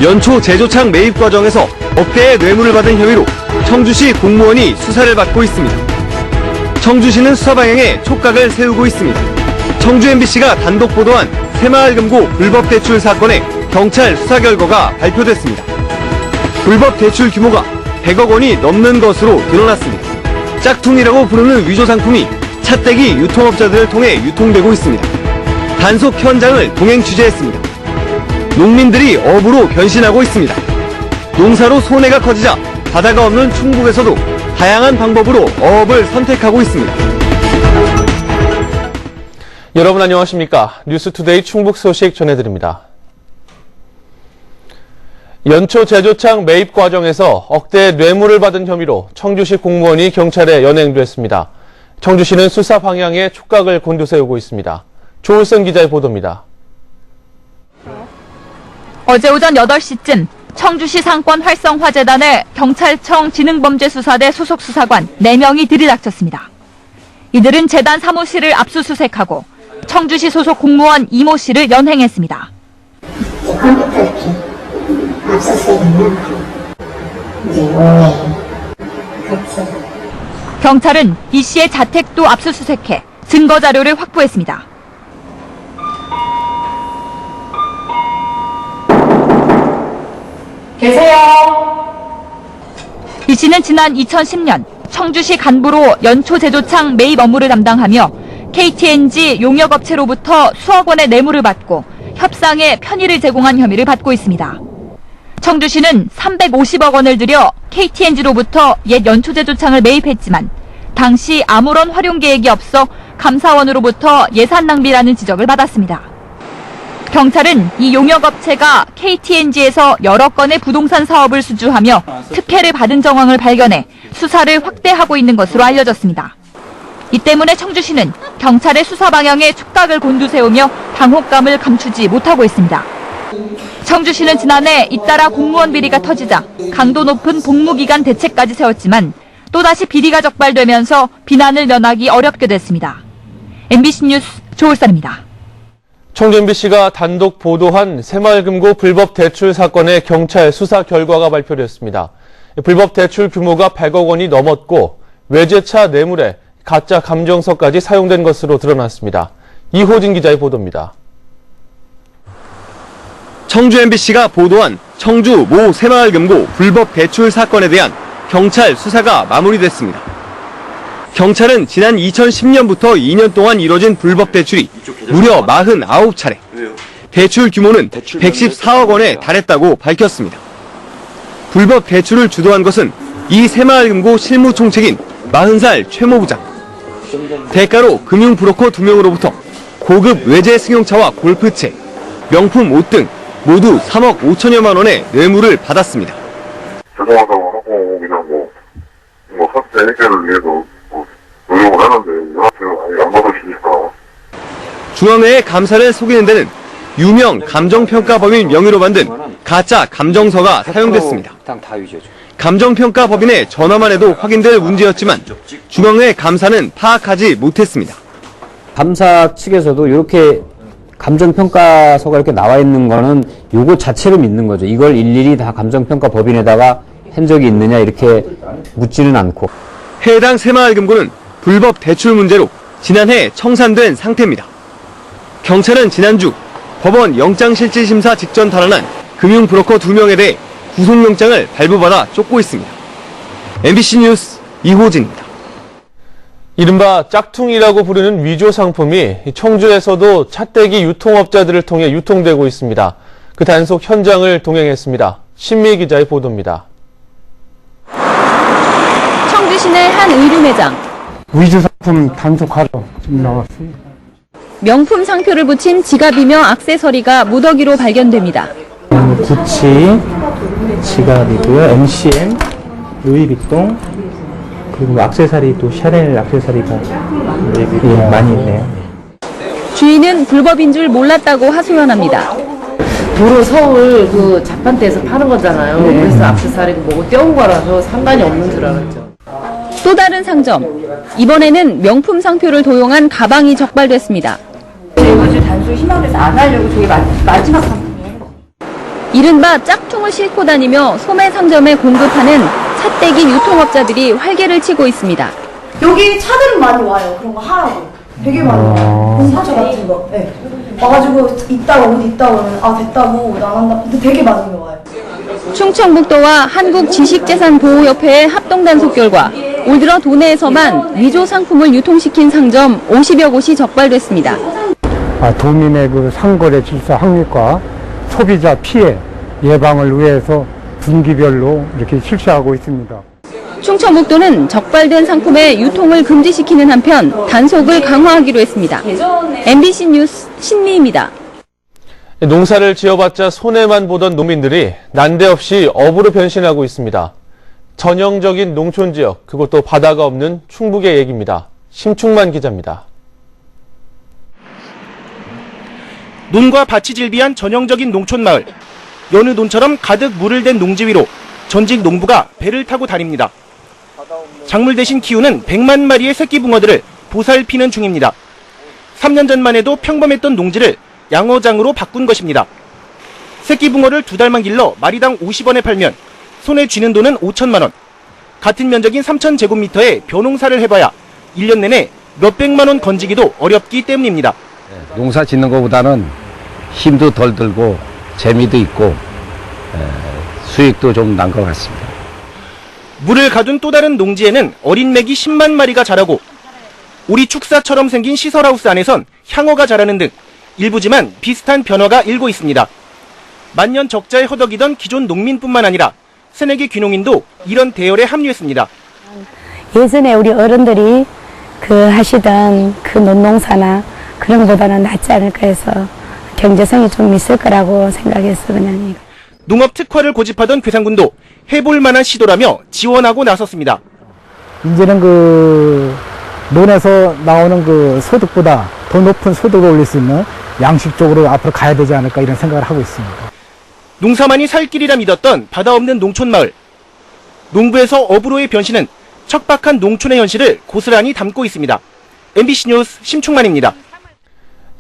연초 제조창 매입 과정에서 억대의 뇌물을 받은 혐의로 청주시 공무원이 수사를 받고 있습니다. 청주시는 수사 방향에 촉각을 세우고 있습니다. 청주 MBC가 단독 보도한 새마을금고 불법 대출 사건의 경찰 수사 결과가 발표됐습니다. 불법 대출 규모가 100억 원이 넘는 것으로 드러났습니다. 짝퉁이라고 부르는 위조 상품이 차떼기 유통업자들을 통해 유통되고 있습니다. 단속 현장을 동행 취재했습니다. 농민들이 어부로 변신하고 있습니다. 농사로 손해가 커지자 바다가 없는 충북에서도 다양한 방법으로 어업을 선택하고 있습니다. 여러분 안녕하십니까? 뉴스투데이 충북 소식 전해드립니다. 연초 제조창 매입 과정에서 억대 뇌물을 받은 혐의로 청주시 공무원이 경찰에 연행됐습니다. 청주시는 수사 방향에 촉각을 곤두세우고 있습니다. 조울선 기자의 보도입니다. 어제 오전 8시쯤 청주시 상권활성화재단의 경찰청 지능범죄수사대 소속 수사관 4명이 들이닥쳤습니다. 이들은 재단 사무실을 압수수색하고 청주시 소속 공무원 이모 씨를 연행했습니다. 컴퓨터 이렇게 압수수색이나 이제 오해 같이. 경찰은 이 씨의 자택도 압수수색해 증거 자료를 확보했습니다. 계세요. 이 씨는 지난 2010년 청주시 간부로 연초 제조창 매입 업무를 담당하며 KTNG 용역업체로부터 수억 원의 뇌물을 받고 협상에 편의를 제공한 혐의를 받고 있습니다. 청주시는 350억 원을 들여 KTNG로부터 옛 연초 제조창을 매입했지만 당시 아무런 활용 계획이 없어 감사원으로부터 예산 낭비라는 지적을 받았습니다. 경찰은 이 용역업체가 KTNG에서 여러 건의 부동산 사업을 수주하며 특혜를 받은 정황을 발견해 수사를 확대하고 있는 것으로 알려졌습니다. 이 때문에 청주시는 경찰의 수사 방향에 촉각을 곤두세우며 당혹감을 감추지 못하고 있습니다. 청주시는 지난해 잇따라 공무원 비리가 터지자 강도 높은 복무기간 대책까지 세웠지만 또다시 비리가 적발되면서 비난을 면하기 어렵게 됐습니다. MBC 뉴스 조울선입니다. 청주 MBC가 단독 보도한 새마을금고 불법 대출 사건의 경찰 수사 결과가 발표됐습니다. 불법 대출 규모가 100억 원이 넘었고 외제차 뇌물에 가짜 감정서까지 사용된 것으로 드러났습니다. 이호진 기자의 보도입니다. 청주 MBC가 보도한 청주 모 새마을금고 불법 대출 사건에 대한 경찰 수사가 마무리됐습니다. 경찰은 지난 2010년부터 2년 동안 이뤄진 불법 대출이 무려 49차례, 대출 규모는 114억 원에 달했다고 밝혔습니다. 불법 대출을 주도한 것은 이 새마을금고 실무총책인 40살 최모 부장. 대가로 금융 브로커 2명으로부터 고급 외제 승용차와 골프채, 명품 옷 등 모두 3억 5천여만 원의 뇌물을 받았습니다. 죄송하다고 하고 그냥 사태 해결을 위해서 노력을 하는데 이렇게 아예 안 받아주니까. 중앙회의 감사를 속이는 데는 유명 감정평가법인 명의로 만든 가짜 감정서가 사용됐습니다. 감정평가법인의 전화만 해도 확인될 문제였지만 중앙회 감사는 파악하지 못했습니다. 감사 측에서도 이렇게 감정평가서가 이렇게 나와 있는 거는 요거 자체를 믿는 거죠. 이걸 일일이 다 감정평가법인에다가 한 적이 있느냐 이렇게 묻지는 않고. 해당 새마을금고는 불법 대출 문제로 지난해 청산된 상태입니다. 경찰은 지난주 법원 영장실질심사 직전 달아난 금융브로커 2명에 대해 구속영장을 발부받아 쫓고 있습니다. MBC 뉴스 이호진입니다. 이른바 짝퉁이라고 부르는 위조 상품이 청주에서도 차떼기 유통업자들을 통해 유통되고 있습니다. 그 단속 현장을 동행했습니다. 신미 기자의 보도입니다. 청주 시내 한 의류 매장. 위조 상품 단속하러 좀 나왔어요. 명품 상표를 붙인 지갑이며 액세서리가 무더기로 발견됩니다. 구찌 지갑이고요. MCM, 루이비통, 그리고 액세서리 또 샤넬 액세서리가 많이 있네요. 주인은 불법인 줄 몰랐다고 하소연합니다. 도로 서울 그 자판대에서 파는 거잖아요. 그래서 액세서리고 뭐고 떼온 거라서 상관이 없는 줄 알았죠. 또 다른 상점. 이번에는 명품 상표를 도용한 가방이 적발됐습니다. 이것을 단순히 희망돼서 안 하려고 저희 마지막 상품이에요. 이른바 짝퉁을 싣고 다니며 소매 상점에 공급하는 삿대기 유통업자들이 활개를 치고 있습니다. 여기 차들은 많이 와요. 그런 거 하라고. 되게 많이 와요. 공사차 같은 거. 네. 와가지고 이따가 옷 있다고 하면 아 됐다고 나간다. 근데 되게 많이 와요. 충청북도와 한국지식재산보호협회의 합동단속 결과 올 들어 도내에서만 위조 상품을 유통시킨 상점 50여 곳이 적발됐습니다. 도민의 그 상거래 질서 확립과 소비자 피해 예방을 위해서 분기별로 이렇게 실시하고 있습니다. 충청북도는 적발된 상품의 유통을 금지시키는 한편 단속을 강화하기로 했습니다. MBC 뉴스 신미입니다. 농사를 지어봤자 손해만 보던 농민들이 난데없이 업으로 변신하고 있습니다. 전형적인 농촌 지역, 그것도 바다가 없는 충북의 얘기입니다. 심충만 기자입니다. 논과 밭이 질비한 전형적인 농촌 마을. 여느 논처럼 가득 물을 댄 농지 위로 전직 농부가 배를 타고 다닙니다. 작물 대신 키우는 100만 마리의 새끼 붕어들을 보살피는 중입니다. 3년 전만 해도 평범했던 농지를 양어장으로 바꾼 것입니다. 새끼 붕어를 2달만 길러 마리당 50원에 팔면 손에 쥐는 돈은 5천만 원. 같은 면적인 3,000제곱미터에 벼농사를 해봐야 1년 내내 몇백만 원 건지기도 어렵기 때문입니다. 농사 짓는 것보다는 힘도 덜 들고 재미도 있고 수익도 좀 난 것 같습니다. 물을 가둔 또 다른 농지에는 어린 메기 10만 마리가 자라고 오리 축사처럼 생긴 시설하우스 안에선 향어가 자라는 등 일부지만 비슷한 변화가 일고 있습니다. 만년 적자에 허덕이던 기존 농민뿐만 아니라 새내기 귀농인도 이런 대열에 합류했습니다. 예전에 우리 어른들이 하시던 그 논농사나 그런 것보다는 낫지 않을까 해서 경제성이 좀 있을 거라고 생각해서 그냥. 농업 특화를 고집하던 괴산군도 해볼 만한 시도라며 지원하고 나섰습니다. 이제는 논에서 나오는 소득보다 더 높은 소득을 올릴 수 있는 양식 쪽으로 앞으로 가야 되지 않을까 이런 생각을 하고 있습니다. 농사만이 살 길이라 믿었던 바다 없는 농촌 마을. 농부에서 업으로의 변신은 척박한 농촌의 현실을 고스란히 담고 있습니다. MBC 뉴스 심충만입니다.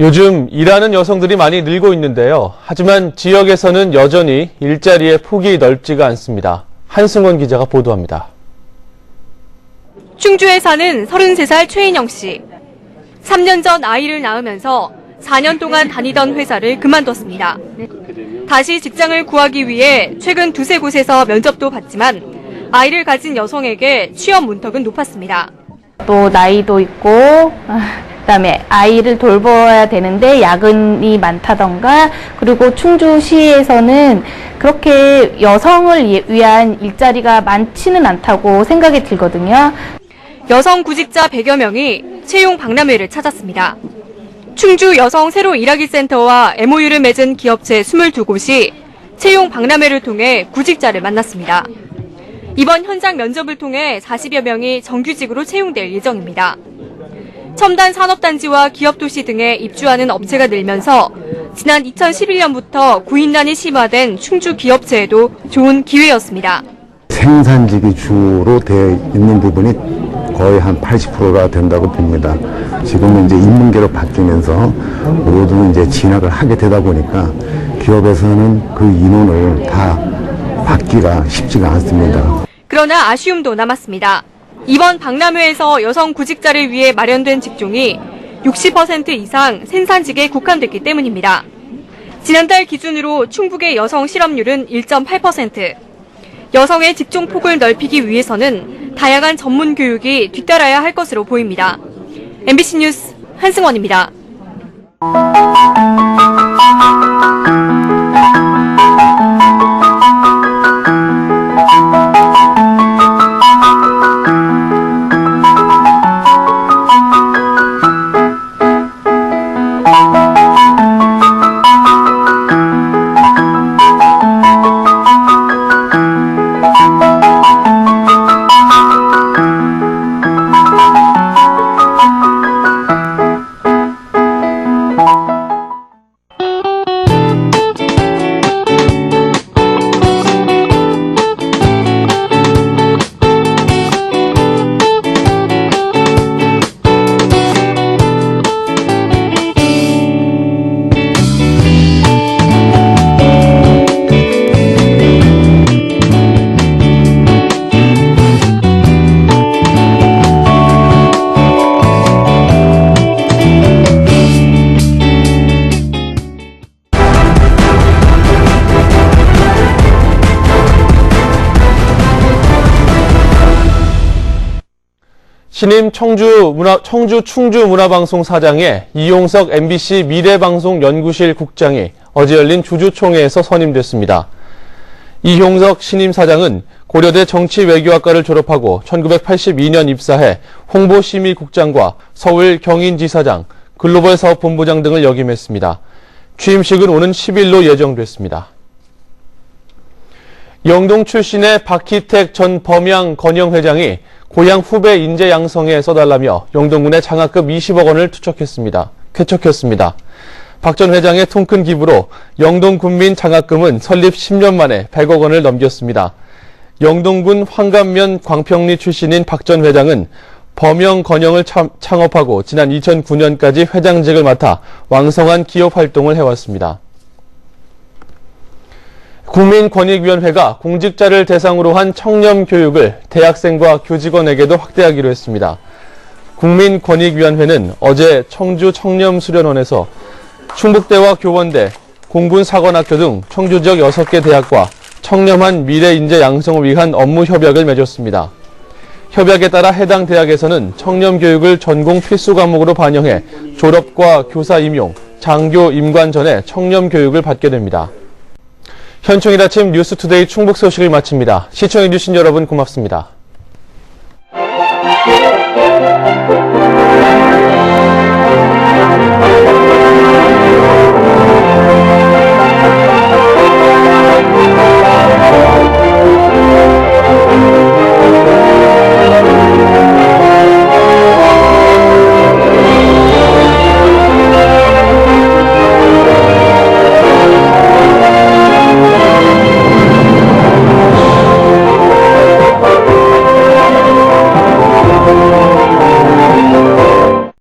요즘 일하는 여성들이 많이 늘고 있는데요. 하지만 지역에서는 여전히 일자리의 폭이 넓지가 않습니다. 한승원 기자가 보도합니다. 충주에 사는 33살 최인영 씨. 3년 전 아이를 낳으면서 4년 동안 다니던 회사를 그만뒀습니다. 다시 직장을 구하기 위해 최근 두세 곳에서 면접도 봤지만 아이를 가진 여성에게 취업 문턱은 높았습니다. 또 나이도 있고 그다음에 아이를 돌봐야 되는데 야근이 많다던가 그리고 충주시에서는 그렇게 여성을 위한 일자리가 많지는 않다고 생각이 들거든요. 여성 구직자 100여 명이 채용 박람회를 찾았습니다. 충주 여성 새로 일하기 센터와 MOU를 맺은 기업체 22곳이 채용 박람회를 통해 구직자를 만났습니다. 이번 현장 면접을 통해 40여 명이 정규직으로 채용될 예정입니다. 첨단 산업단지와 기업도시 등에 입주하는 업체가 늘면서 지난 2011년부터 구인난이 심화된 충주 기업체에도 좋은 기회였습니다. 생산직이 주로 되어 있는 부분이 거의 한 80%가 된다고 봅니다. 지금은 이제 인문계로 바뀌면서 모두 이제 진학을 하게 되다 보니까 기업에서는 그 인원을 다 받기가 쉽지가 않습니다. 그러나 아쉬움도 남았습니다. 이번 박람회에서 여성 구직자를 위해 마련된 직종이 60% 이상 생산직에 국한됐기 때문입니다. 지난달 기준으로 충북의 여성 실업률은 1.8%. 여성의 직종 폭을 넓히기 위해서는 다양한 전문 교육이 뒤따라야 할 것으로 보입니다. MBC 뉴스 한승원입니다. 신임 청주 충주문화방송 사장에 이용석 MBC 미래방송연구실 국장이 어제 열린 주주총회에서 선임됐습니다. 이용석 신임 사장은 고려대 정치외교학과를 졸업하고 1982년 입사해 홍보심의국장과 서울 경인지사장, 글로벌사업본부장 등을 역임했습니다. 취임식은 오는 10일로 예정됐습니다. 영동 출신의 박희택 전 범양 건영회장이 고향 후배 인재 양성에 써달라며 영동군에 장학금 20억 원을 쾌척했습니다. 박 전 회장의 통큰 기부로 영동군민 장학금은 설립 10년 만에 100억 원을 넘겼습니다. 영동군 황감면 광평리 출신인 박 전 회장은 범영 건영을 창업하고 지난 2009년까지 회장직을 맡아 왕성한 기업 활동을 해왔습니다. 국민권익위원회가 공직자를 대상으로 한 청렴 교육을 대학생과 교직원에게도 확대하기로 했습니다. 국민권익위원회는 어제 청주 청렴수련원에서 충북대와 교원대, 공군사관학교 등 청주 지역 6개 대학과 청렴한 미래 인재 양성을 위한 업무 협약을 맺었습니다. 협약에 따라 해당 대학에서는 청렴 교육을 전공 필수 과목으로 반영해 졸업과 교사 임용, 장교 임관 전에 청렴 교육을 받게 됩니다. 현충일 아침 뉴스투데이 충북 소식을 마칩니다. 시청해주신 여러분 고맙습니다.